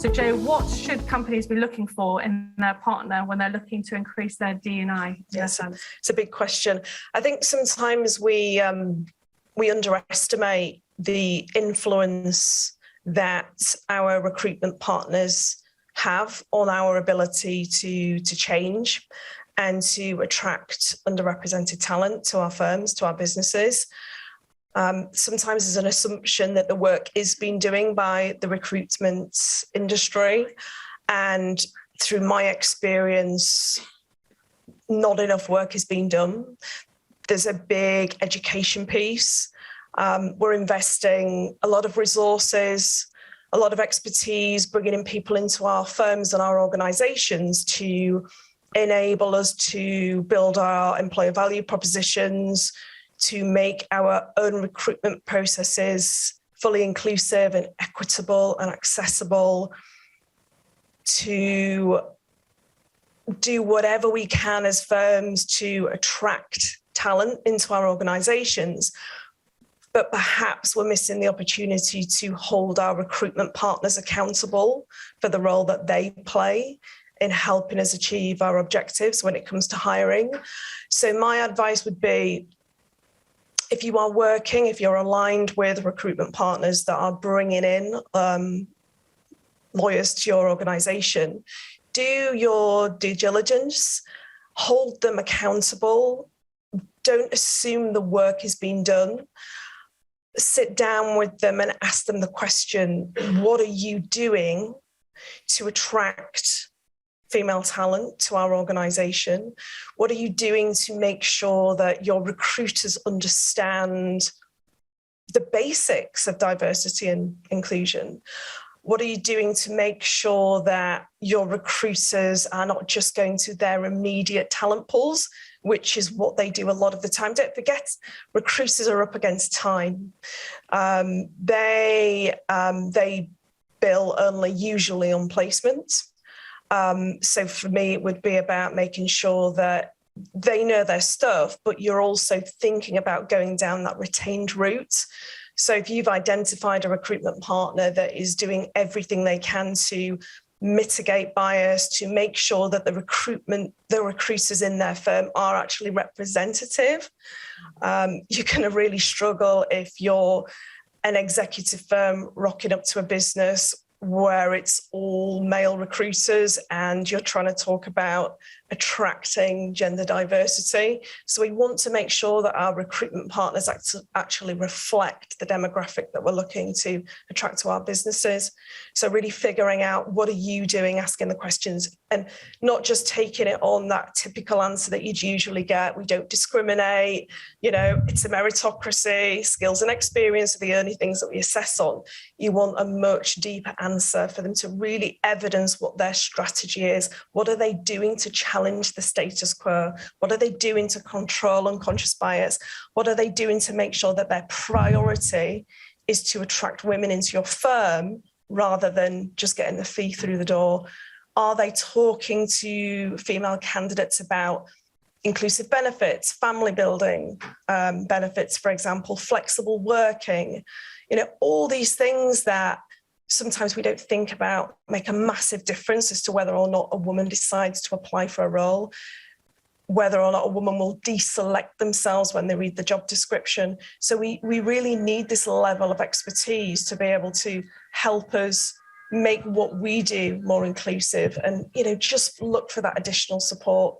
So Jo, what should companies be looking for in their partner when they're looking to increase their D&I? Yes, it's a big question. I think sometimes we underestimate the influence that our recruitment partners have on our ability to change and to attract underrepresented talent to our firms, to our businesses. Sometimes there's an assumption that the work is being done by the recruitment industry. And through my experience, not enough work is being done. There's a big education piece. We're investing a lot of resources, a lot of expertise, bringing in people into our firms and our organisations to enable us to build our employer value propositions, to make our own recruitment processes fully inclusive and equitable and accessible, to do whatever we can as firms to attract talent into our organisations. But perhaps we're missing the opportunity to hold our recruitment partners accountable for the role that they play in helping us achieve our objectives when it comes to hiring. So my advice would be, if you are working, if you're aligned with recruitment partners that are bringing in lawyers to your organisation, do your due diligence, hold them accountable, don't assume the work is being done. Sit down with them and ask them the question, what are you doing to attract female talent to our organisation? What are you doing to make sure that your recruiters understand the basics of diversity and inclusion? What are you doing to make sure that your recruiters are not just going to their immediate talent pools, which is what they do a lot of the time? Don't forget, recruiters are up against time. They bill only usually on placement. So for me, it would be about making sure that they know their stuff, but you're also thinking about going down that retained route. So if you've identified a recruitment partner that is doing everything they can to mitigate bias, to make sure that the recruiters in their firm are actually representative, you're going to really struggle if you're an executive firm rocking up to a business where it's all male recruiters and you're trying to talk about attracting gender diversity. So we want to make sure that our recruitment partners actually reflect the demographic that we're looking to attract to our businesses. So really figuring out, what are you doing, asking the questions, and not just taking it on that typical answer that you'd usually get. We don't discriminate, it's a meritocracy, skills and experience are the only things that we assess on. You want a much deeper answer for them to really evidence what their strategy is. What are they doing to challenge the status quo? What are they doing to control unconscious bias? What are they doing to make sure that their priority is to attract women into your firm rather than just getting the fee through the door? Are they talking to female candidates about inclusive benefits, family building benefits, for example, flexible working? All these things that sometimes we don't think about make a massive difference as to whether or not a woman decides to apply for a role, whether or not a woman will deselect themselves when they read the job description. So we really need this level of expertise to be able to help us make what we do more inclusive, and just look for that additional support.